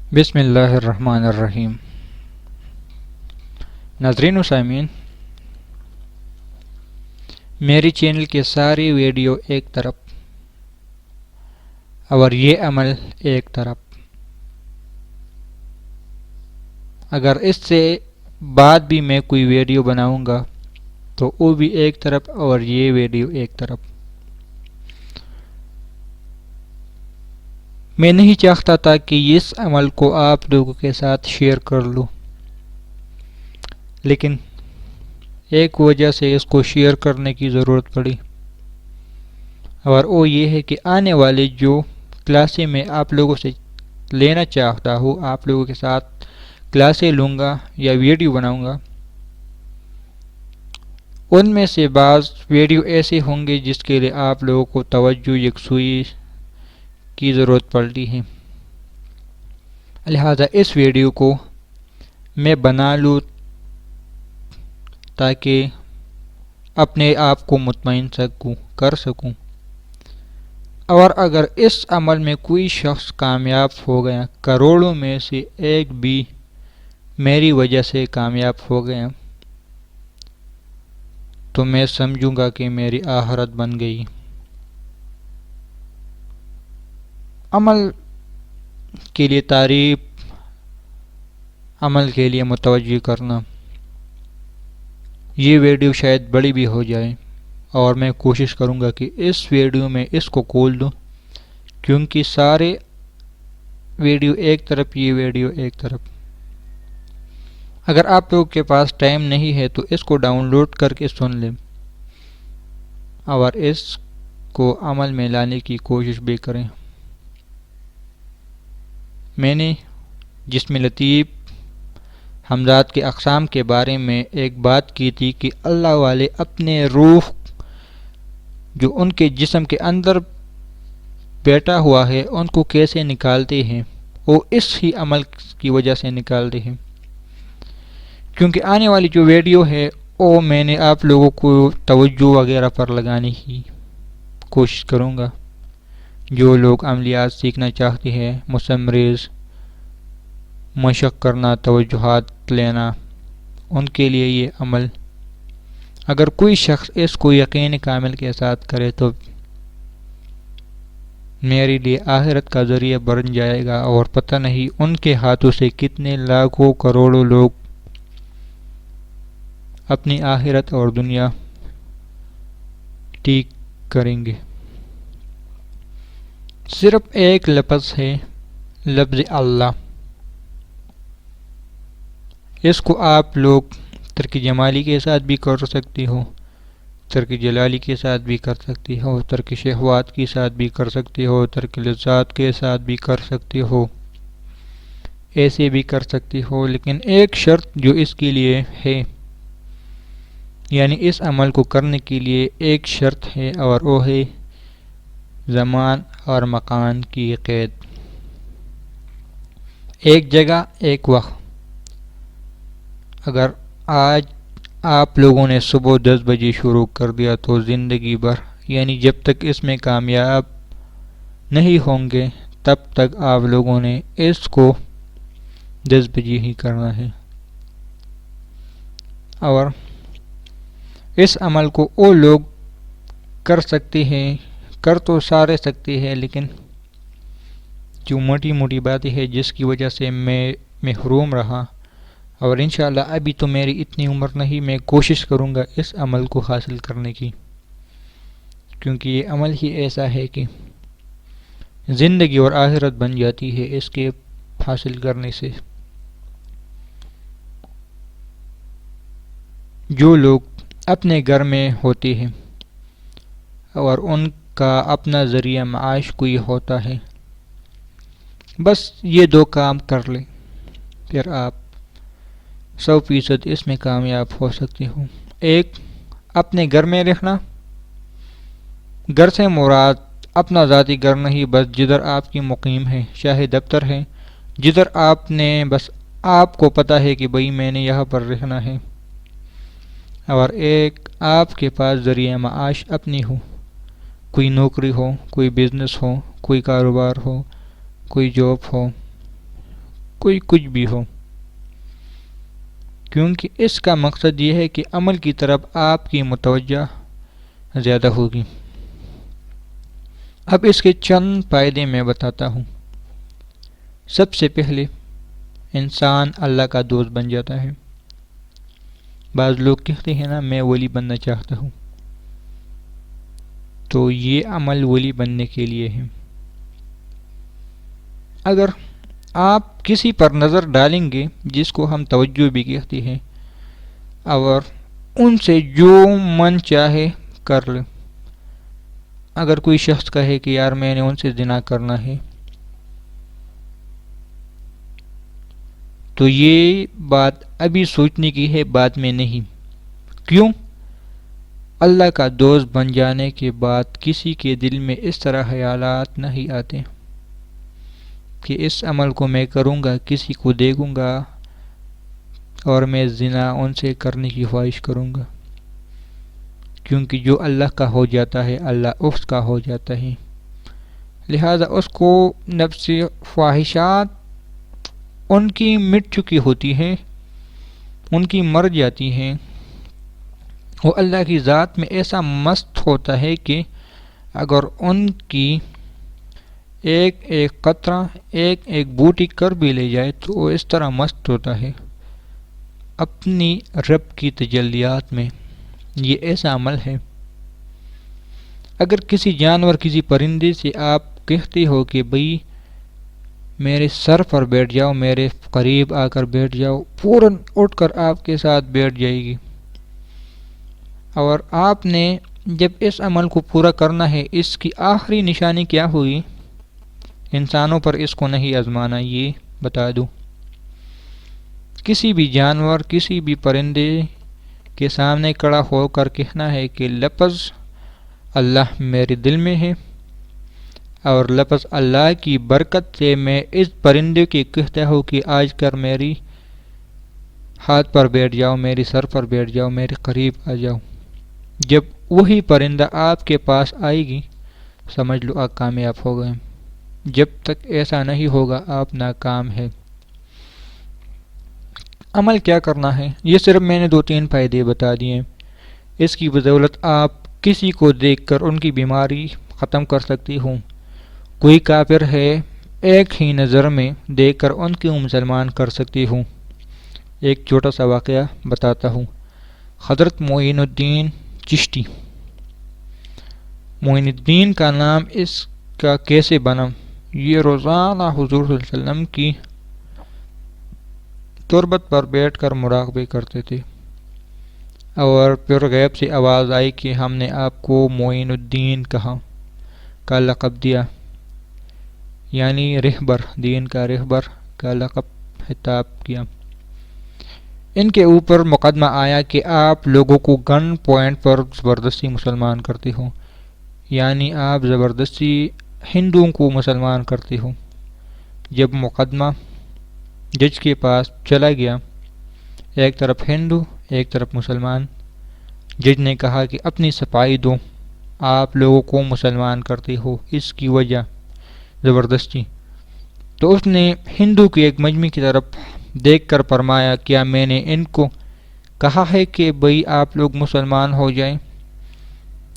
بسم اللہ الرحمن الرحیم۔ ناظرین و سامعین، میری چینل کے ساری ویڈیو ایک طرف اور یہ عمل ایک طرف، اگر اس سے بعد بھی میں کوئی ویڈیو بناؤں گا تو وہ بھی ایک طرف اور یہ ویڈیو ایک طرف۔ میں نہیں چاہتا تھا کہ اس عمل کو آپ لوگوں کے ساتھ شیئر کر لوں، لیکن ایک وجہ سے اس کو شیئر کرنے کی ضرورت پڑی، اور وہ یہ ہے کہ آنے والے جو کلاسیں میں آپ لوگوں سے لینا چاہتا ہوں، آپ لوگوں کے ساتھ کلاسیں لوں گا یا ویڈیو بناؤں گا، ان میں سے بعض ویڈیو ایسے ہوں گے جس کے لیے آپ لوگوں کو توجہ یکسوئی کی ضرورت پڑتی ہے، لہذا اس ویڈیو کو میں بنا لوں تاکہ اپنے آپ کو مطمئن کر سکوں، اور اگر اس عمل میں کوئی شخص کامیاب ہو گیا، کروڑوں میں سے ایک بھی میری وجہ سے کامیاب ہو گیا، تو میں سمجھوں گا کہ میری آخرت بن گئی۔ عمل کے لیے تعریف، عمل کے لیے متوجہ کرنا، یہ ویڈیو شاید بڑی بھی ہو جائے، اور میں کوشش کروں گا کہ اس ویڈیو میں اس کو کھول دوں، کیونکہ سارے ویڈیو ایک طرف، یہ ویڈیو ایک طرف۔ اگر آپ لوگوں کے پاس ٹائم نہیں ہے تو اس کو ڈاؤن لوڈ کر کے سن لیں، اور اس کو عمل میں لانے کی کوشش بھی کریں۔ میں نے جسم لطیف حمزات کے اقسام کے بارے میں ایک بات کی تھی کہ اللہ والے اپنے روح جو ان کے جسم کے اندر بیٹھا ہوا ہے ان کو کیسے نکالتے ہیں، وہ اس ہی عمل کی وجہ سے نکالتے ہیں۔ کیونکہ آنے والی جو ویڈیو ہے وہ میں نے آپ لوگوں کو توجہ وغیرہ پر لگانے کی کوشش کروں گا۔ جو لوگ عملیات سیکھنا چاہتے ہیں، مسمریز، مشق کرنا، توجہات لینا، ان کے لیے یہ عمل، اگر کوئی شخص اس کو یقین کامل کے ساتھ کرے تو میرے لیے آخرت کا ذریعہ بن جائے گا، اور پتہ نہیں ان کے ہاتھوں سے کتنے لاکھوں کروڑوں لوگ اپنی آخرت اور دنیا ٹھیک کریں گے۔ صرف ایک لفظ ہے، لفظ اللہ۔ اس کو آپ لوگ ترک جمالی کے ساتھ بھی کر سکتے ہو، ترک جلالی کے ساتھ بھی کر سکتے ہو، ترک شہوات کے ساتھ بھی کر سکتے ہو، ترک لذات کے ساتھ بھی کر سکتے ہو، ایسے بھی کر سکتے ہو، لیکن ایک شرط جو اس کے لیے ہے، یعنی اس عمل کو کرنے کے لیے ایک شرط ہے، اور وہ ہے زمان اور مکان کی قید۔ ایک جگہ، ایک وقت۔ اگر آج آپ لوگوں نے صبح 10 بجے شروع کر دیا تو زندگی بھر، یعنی جب تک اس میں کامیاب نہیں ہوں گے تب تک آپ لوگوں نے اس کو 10 بجے ہی کرنا ہے، اور اس عمل کو وہ لوگ کر سکتے ہیں، کر تو سارے سکتے ہیں، لیکن جو موٹی موٹی باتیں ہیں جس کی وجہ سے میں محروم رہا، اور انشاءاللہ ابھی تو میری اتنی عمر نہیں، میں کوشش کروں گا اس عمل کو حاصل کرنے کی، کیونکہ یہ عمل ہی ایسا ہے کہ زندگی اور آخرت بن جاتی ہے اس کے حاصل کرنے سے۔ جو لوگ اپنے گھر میں ہوتے ہیں اور ان کا اپنا ذریعہ معاش کوئی ہوتا ہے، بس یہ 2 کام کر لیں، پھر آپ 100% اس میں کامیاب ہو سکتے ہو۔ ایک، اپنے گھر میں رہنا، گھر سے مراد اپنا ذاتی گھر نہیں، بس جدھر آپ کی مقیم ہے، چاہے دفتر ہے، جدھر آپ نے بس آپ کو پتہ ہے کہ بھئی میں نے یہاں پر رہنا ہے، اور ایک آپ کے پاس ذریعہ معاش اپنی ہو، کوئی نوکری ہو، کوئی بزنس ہو، کوئی کاروبار ہو، کوئی جاب ہو، کوئی کچھ بھی ہو، کیونکہ اس کا مقصد یہ ہے کہ عمل کی طرف آپ کی متوجہ زیادہ ہوگی۔ اب اس کے چند فائدے میں بتاتا ہوں۔ سب سے پہلے انسان اللہ کا دوست بن جاتا ہے۔ بعض لوگ کہتے ہیں نا میں ولی بننا چاہتا ہوں، تو یہ عمل ولی بننے کے لیے ہے۔ اگر آپ کسی پر نظر ڈالیں گے جس کو ہم توجہ بھی کہتے ہیں، اور ان سے جو من چاہے کر لیں، اگر کوئی شخص کہے کہ یار میں نے ان سے زنا کرنا ہے، تو یہ بات ابھی سوچنے کی ہے، بعد میں نہیں۔ کیوں؟ اللہ کا دوست بن جانے کے بعد کسی کے دل میں اس طرح خیالات نہیں آتے کہ اس عمل کو میں کروں گا، کسی کو دیکھوں گا اور میں زنا ان سے کرنے کی خواہش کروں گا، کیونکہ جو اللہ کا ہو جاتا ہے اللہ اس کا ہو جاتا ہے، لہذا اس کو نفس خواہشات ان کی مٹ چکی ہوتی ہیں، ان کی مر جاتی ہیں۔ وہ اللہ کی ذات میں ایسا مست ہوتا ہے کہ اگر ان کی ایک ایک قطرہ ایک ایک بوٹی کر بھی لے جائے تو وہ اس طرح مست ہوتا ہے اپنی رب کی تجلیات میں۔ یہ ایسا عمل ہے۔ اگر کسی جانور کسی پرندے سے آپ کہتے ہو کہ بھئی میرے سر پر بیٹھ جاؤ، میرے قریب آ کر بیٹھ جاؤ، فوراً اٹھ کر آپ کے ساتھ بیٹھ جائے گی۔ اور آپ نے جب اس عمل کو پورا کرنا ہے، اس کی آخری نشانی کیا ہوئی؟ انسانوں پر اس کو نہیں آزمانا، یہ بتا دوں۔ کسی بھی جانور کسی بھی پرندے کے سامنے کھڑا ہو کر کہنا ہے کہ لفظ اللہ میرے دل میں ہے، اور لفظ اللہ کی برکت سے میں اس پرندے کے کہتا ہوں کہ آج کر میری ہاتھ پر بیٹھ جاؤ، میری سر پر بیٹھ جاؤ، میرے قریب آ جاؤ۔ جب وہی پرندہ آپ کے پاس آئے گی سمجھ لو آپ کامیاب ہو گئے۔ جب تک ایسا نہیں ہوگا آپ ناکام ہے۔ عمل کیا کرنا ہے؟ یہ صرف میں نے 2-3 فائدے بتا دیے۔ اس کی بدولت آپ کسی کو دیکھ کر ان کی بیماری ختم کر سکتی ہوں۔ کوئی کافر ہے، ایک ہی نظر میں دیکھ کر ان کو مسلمان کر سکتی ہوں۔ ایک چھوٹا سا واقعہ بتاتا ہوں۔ حضرت معین الدین چشتی، معین الدین کا نام اس کا کیسے بنا؟ یہ روزانہ حضور صلی اللہ علیہ وسلم کی تربت پر بیٹھ کر مراقبے کرتے تھے، اور پھر غیب سے آواز آئی کہ ہم نے آپ کو معین الدین کا لقب دیا، یعنی رہبر، دین کا رہبر کا لقب خطاب کیا۔ ان کے اوپر مقدمہ آیا کہ آپ لوگوں کو گن پوائنٹ پر زبردستی مسلمان کرتے ہو، یعنی آپ زبردستی ہندوؤں کو مسلمان کرتے ہو۔ جب مقدمہ جج کے پاس چلا گیا، ایک طرف ہندو ایک طرف مسلمان، جج نے کہا کہ اپنی صفائی دو، آپ لوگوں کو مسلمان کرتے ہو، اس کی وجہ زبردستی۔ تو اس نے ہندو کے ایک مجمع کی طرف دیکھ کر فرمایا کیا میں نے ان کو کہا ہے کہ بھئی آپ لوگ مسلمان ہو جائیں؟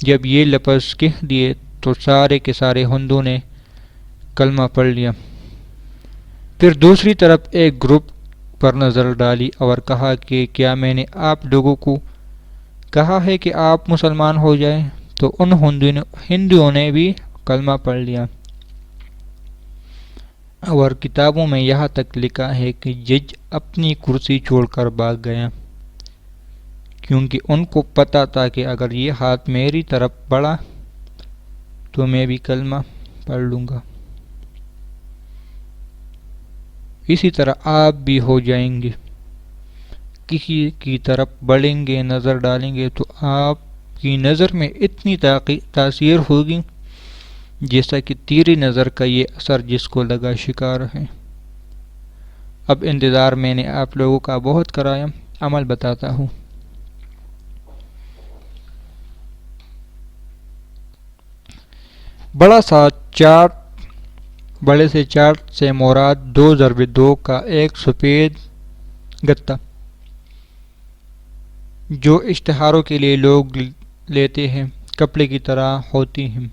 جب یہ لفظ کہہ دیے تو سارے کے سارے ہندو نے کلمہ پڑھ لیا۔ پھر دوسری طرف ایک گروپ پر نظر ڈالی اور کہا کہ کیا میں نے آپ لوگوں کو کہا ہے کہ آپ مسلمان ہو جائیں؟ تو ان ہندوؤں نے بھی کلمہ پڑھ لیا۔ اور کتابوں میں یہاں تک لکھا ہے کہ جج اپنی کرسی چھوڑ کر بھاگ گیا، کیونکہ ان کو پتا تھا کہ اگر یہ ہاتھ میری طرف بڑھا تو میں بھی کلمہ پڑھ لوں گا۔ اسی طرح آپ بھی ہو جائیں گے، کسی کی طرف بڑھیں گے، نظر ڈالیں گے تو آپ کی نظر میں اتنی تاثیر ہوگی جیسا کہ تیری نظر کا یہ اثر جس کو لگا شکار ہے۔ اب انتظار میں نے آپ لوگوں کا بہت کرایا، عمل بتاتا ہوں۔ بڑا سا چارٹ بڑے سے چارٹ سے مراد 2x2 کا ایک سفید گتا جو اشتہاروں کے لیے لوگ لیتے ہیں، کپڑے کی طرح ہوتی ہیں۔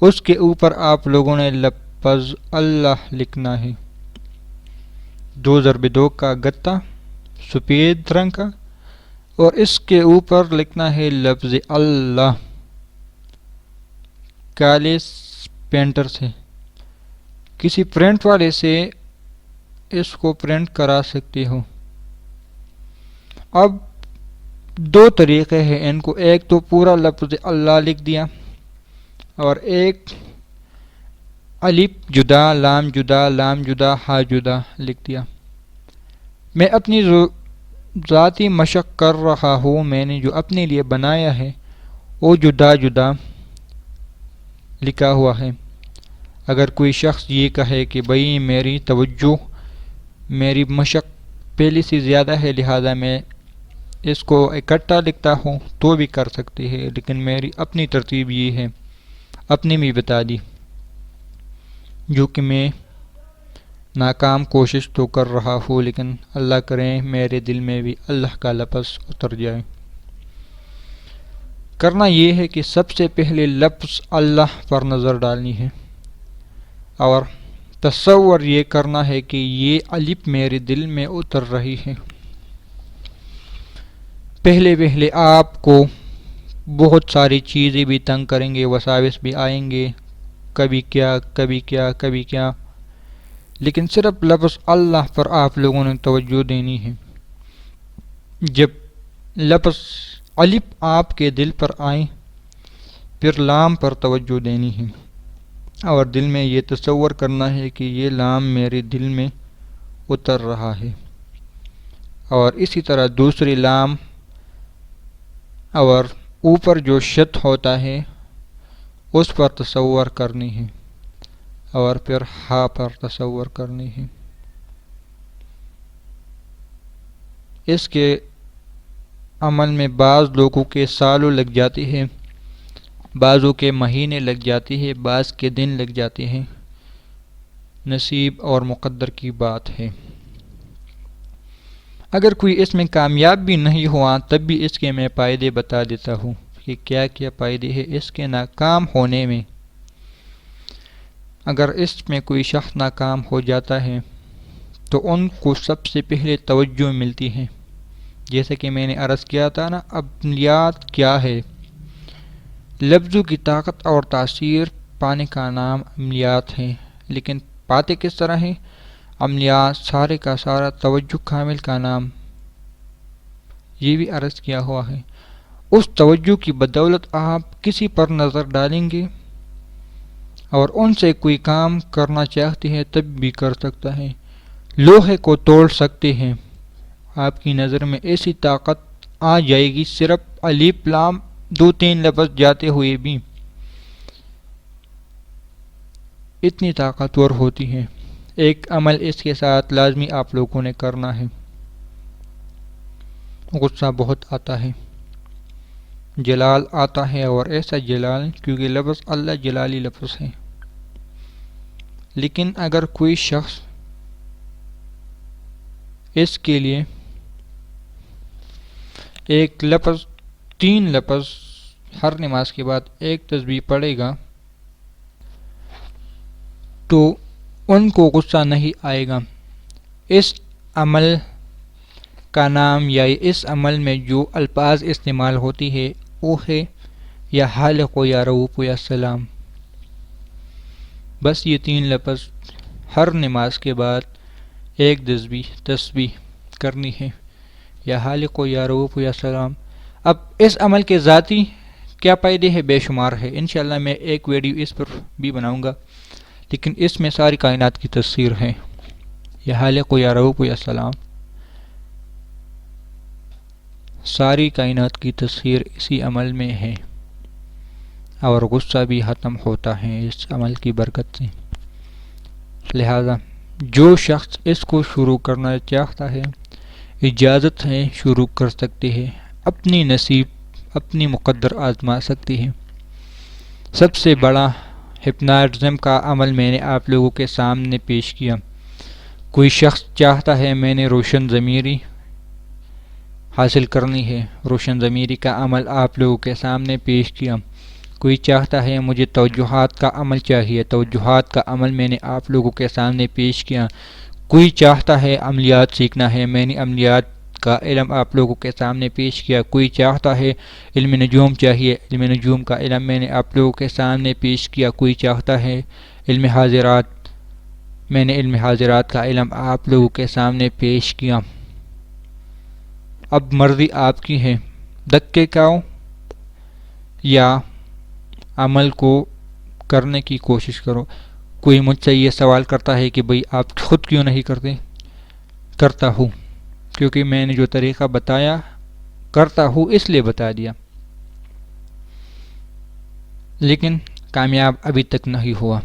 اس کے اوپر آپ لوگوں نے لفظ اللہ لکھنا ہے۔ 2x2 کا گتا سفید رنگ کا، اور اس کے اوپر لکھنا ہے لفظ اللہ کالے پینٹر سے۔ کسی پرنٹ والے سے اس کو پرنٹ کرا سکتے ہو۔ اب دو طریقے ہیں ان کو، ایک تو پورا لفظ اللہ لکھ دیا اور ایک الف جدا لام جدا لام جدا ہا جدا لکھ دیا۔ میں اپنی ذاتی مشق کر رہا ہوں، میں نے جو اپنے لیے بنایا ہے وہ جدا جدا لکھا ہوا ہے۔ اگر کوئی شخص یہ کہے کہ بھئی میری توجہ میری مشق پہلے سے زیادہ ہے لہذا میں اس کو اکٹھا لکھتا ہوں تو بھی کر سکتے ہیں، لیکن میری اپنی ترتیب یہ ہے، اپنی بھی بتا دی، جو کہ میں ناکام کوشش تو کر رہا ہوں، لیکن اللہ کرے میرے دل میں بھی اللہ کا لفظ اتر جائے۔ کرنا یہ ہے کہ سب سے پہلے لفظ اللہ پر نظر ڈالنی ہے اور تصور یہ کرنا ہے کہ یہ الف میرے دل میں اتر رہی ہے۔ پہلے آپ کو بہت ساری چیزیں بھی تنگ کریں گے، وساوس بھی آئیں گے، کبھی کیا، لیکن صرف لفظ اللہ پر آپ لوگوں نے توجہ دینی ہے۔ جب لفظ الف آپ کے دل پر آئیں پھر لام پر توجہ دینی ہے اور دل میں یہ تصور کرنا ہے کہ یہ لام میرے دل میں اتر رہا ہے، اور اسی طرح دوسری لام اور اوپر جو شت ہوتا ہے اس پر تصور کرنی ہے اور پھر ہا پر تصور کرنی ہے۔ اس کے عمل میں بعض لوگوں کے سالوں لگ جاتے ہیں، بعضوں کے مہینے لگ جاتے ہیں، بعض کے دن لگ جاتے ہیں، نصیب اور مقدر کی بات ہے۔ اگر کوئی اس میں کامیاب بھی نہیں ہوا تب بھی اس کے میں فائدے بتا دیتا ہوں کہ کیا کیا فائدے ہیں اس کے ناکام ہونے میں۔ اگر اس میں کوئی شخص ناکام ہو جاتا ہے تو ان کو سب سے پہلے توجہ ملتی ہے، جیسے کہ میں نے عرض کیا تھا نا، عملیات کیا ہے؟ لفظوں کی طاقت اور تاثیر پانے کا نام عملیات ہے، لیکن پاتے کس طرح ہیں؟ عملیات سارے کا سارا توجہ کامل کا نام، یہ بھی عرض کیا ہوا ہے۔ اس توجہ کی بدولت آپ کسی پر نظر ڈالیں گے اور ان سے کوئی کام کرنا چاہتے ہیں تب بھی کر سکتا ہے، لوہے کو توڑ سکتے ہیں۔ آپ کی نظر میں ایسی طاقت آ جائے گی، صرف الف لام 2-3 لفظ جاتے ہوئے بھی اتنی طاقتور ہوتی ہے۔ ایک عمل اس کے ساتھ لازمی آپ لوگوں نے کرنا ہے۔ غصہ بہت آتا ہے، جلال آتا ہے، اور ایسا جلال کیونکہ لفظ اللہ جلالی لفظ ہے، لیکن اگر کوئی شخص اس کے لیے ایک لفظ 3 لفظ ہر نماز کے بعد ایک تسبیح پڑھے گا تو ان کو غصہ نہیں آئے گا۔ اس عمل کا نام یا اس عمل میں جو الفاظ استعمال ہوتی ہے وہ ہے یا حالق و یا رؤوف و یا سلام۔ بس یہ 3 لفظ ہر نماز کے بعد ایک تسبیح کرنی ہے، یا حالق و یا رؤوف و یا سلام۔ اب اس عمل کے ذاتی کیا فائدے ہیں؟ بے شمار ہے، انشاءاللہ میں ایک ویڈیو اس پر بھی بناؤں گا، لیکن اس میں ساری کائنات کی تفسیر ہے۔ یا حالق و یا رؤوف و یا سلام، ساری کائنات کی تفسیر اسی عمل میں ہے، اور غصہ بھی ختم ہوتا ہے اس عمل کی برکت سے۔ لہذا جو شخص اس کو شروع کرنا چاہتا ہے اجازت ہے، شروع کر سکتے ہیں، اپنی نصیب اپنی مقدر آزما سکتے ہیں۔ سب سے بڑا ہپناٹزم کا عمل میں نے آپ لوگوں کے سامنے پیش کیا۔ کوئی شخص چاہتا ہے میں نے روشن ضمیری حاصل کرنی ہے، روشن ضمیری کا عمل آپ لوگوں کے سامنے پیش کیا۔ کوئی چاہتا ہے مجھے توجہات کا عمل چاہیے، توجہات کا عمل میں نے آپ لوگوں کے سامنے پیش کیا۔ کوئی چاہتا ہے عملیات سیکھنا ہے، میں نے عملیات کا علم آپ لوگوں کے سامنے پیش کیا۔ کوئی چاہتا ہے علم نجوم چاہیے، علم نجوم کا علم میں نے آپ لوگوں کے سامنے پیش کیا۔ کوئی چاہتا ہے علم حاضرات، میں نے علم حاضرات کا علم آپ لوگوں کے سامنے پیش کیا۔ اب مرضی آپ کی ہے، دکے کھاؤ یا عمل کو کرنے کی کوشش کرو۔ کوئی مجھ سے یہ سوال کرتا ہے کہ بھئی آپ خود کیوں نہیں کرتے؟ کرتا ہوں، کیونکہ میں نے جو طریقہ بتایا کرتا ہوں اس لیے بتا دیا، لیکن کامیاب ابھی تک نہیں ہوا۔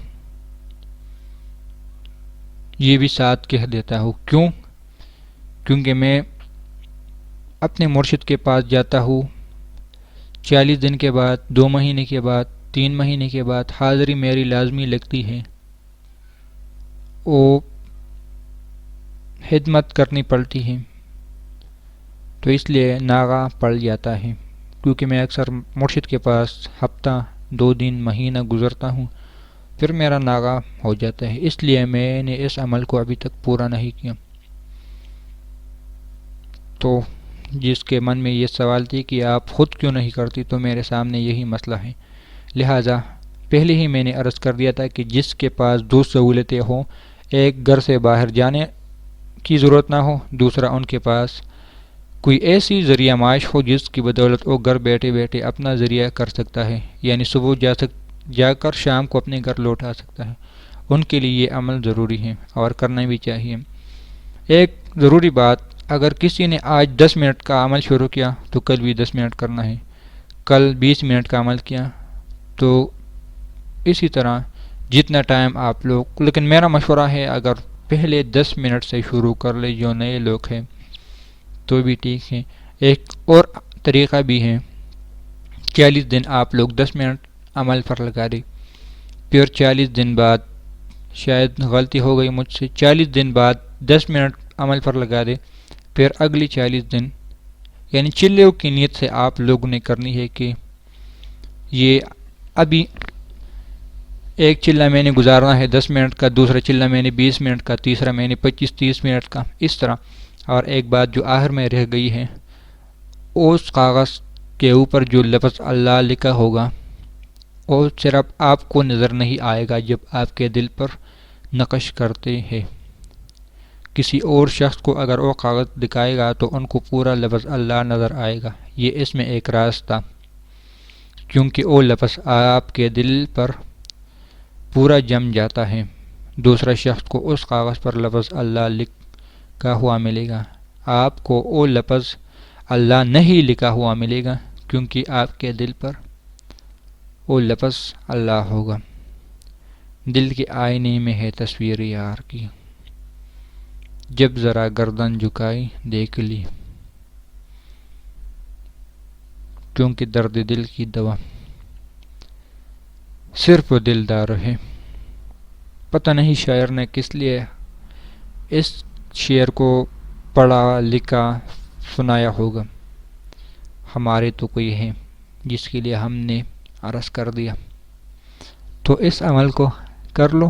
یہ بھی ساتھ کہہ دیتا ہوں، کیوں؟ کیونکہ میں اپنے مرشد کے پاس جاتا ہوں، 40 دن کے بعد، 2 مہینے کے بعد، 3 مہینے کے بعد حاضری میری لازمی لگتی ہے، وہ خدمت کرنی پڑتی ہے، تو اس لیے ناغہ پڑ جاتا ہے، کیونکہ میں اکثر مرشد کے پاس ہفتہ، 2 دن، مہینہ گزرتا ہوں، پھر میرا ناغہ ہو جاتا ہے، اس لیے میں نے اس عمل کو ابھی تک پورا نہیں کیا۔ تو جس کے من میں یہ سوال تھی کہ آپ خود کیوں نہیں کرتی، تو میرے سامنے یہی مسئلہ ہے، لہٰذا پہلے ہی میں نے عرض کر دیا تھا کہ جس کے پاس 2 سہولتیں ہوں، ایک گھر سے باہر جانے کی ضرورت نہ ہو، دوسرا ان کے پاس کوئی ایسی ذریعہ معاش ہو جس کی بدولت وہ گھر بیٹھے بیٹھے اپنا ذریعہ کر سکتا ہے، یعنی صبح جا کر شام کو اپنے گھر لوٹ آ سکتا ہے، ان کے لیے یہ عمل ضروری ہے اور کرنا بھی چاہیے۔ ایک ضروری بات، اگر کسی نے آج 10 منٹ کا عمل شروع کیا تو کل بھی 10 منٹ کرنا ہے، کل 20 منٹ کا عمل کیا تو اسی طرح جتنا ٹائم آپ لوگ، لیکن میرا مشورہ ہے اگر پہلے 10 منٹ سے شروع کر لے جو نئے لوگ ہیں تو بھی ٹھیک ہے۔ ایک اور طریقہ بھی ہے، 40 دن آپ لوگ 10 منٹ عمل پر لگا دیں، پھر 40 دن بعد، شاید غلطی ہو گئی مجھ سے، 40 دن بعد 10 منٹ عمل پر لگا دیں، پھر اگلی 40 دن، یعنی چلوں کی نیت سے آپ لوگوں نے کرنی ہے کہ یہ ابھی ایک چلہ میں نے گزارنا ہے 10 منٹ کا، دوسرا چلہ میں نے 20 منٹ کا، تیسرا میں نے 25-30 منٹ کا، اس طرح۔ اور ایک بات جو آخر میں رہ گئی ہے، اس کاغذ کے اوپر جو لفظ اللہ لکھا ہوگا وہ صرف آپ کو نظر نہیں آئے گا جب آپ کے دل پر نقش کرتے ہیں، کسی اور شخص کو اگر وہ کاغذ دکھائے گا تو ان کو پورا لفظ اللہ نظر آئے گا۔ یہ اس میں ایک راز تھا، کیونکہ وہ لفظ آپ کے دل پر پورا جم جاتا ہے، دوسرا شخص کو اس کاغذ پر لفظ اللہ لکھا ہوا ملے گا، آپ کو وہ لفظ اللہ نہیں لکھا ہوا ملے گا، کیونکہ آپ کے دل پر وہ لفظ اللہ ہوگا۔ دل کے آئینے میں ہے تصویر یار کی، جب ذرا گردن جھکائی دیکھ لی، کیونکہ درد دل کی دوا صرف دلدار ہے۔ پتہ نہیں شاعر نے کس لیے اس شعر کو پڑھا، لکھا، سنایا ہوگا، ہمارے تو کوئی ہے جس کے لیے ہم نے عرض کر دیا۔ تو اس عمل کو کر لو۔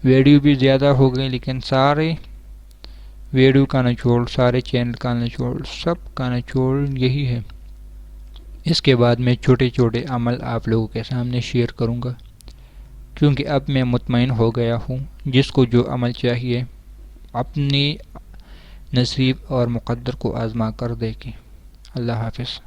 ویڈیو بھی زیادہ ہو گئی، لیکن سارے ویڈیو کا نچوڑ، سارے چینل کا نچوڑ، سب کا نچوڑ یہی ہے۔ اس کے بعد میں چھوٹے چھوٹے عمل آپ لوگوں کے سامنے شیئر کروں گا، کیونکہ اب میں مطمئن ہو گیا ہوں، جس کو جو عمل چاہیے اپنی نصیب اور مقدر کو آزما کر دیکھیں۔ اللہ حافظ۔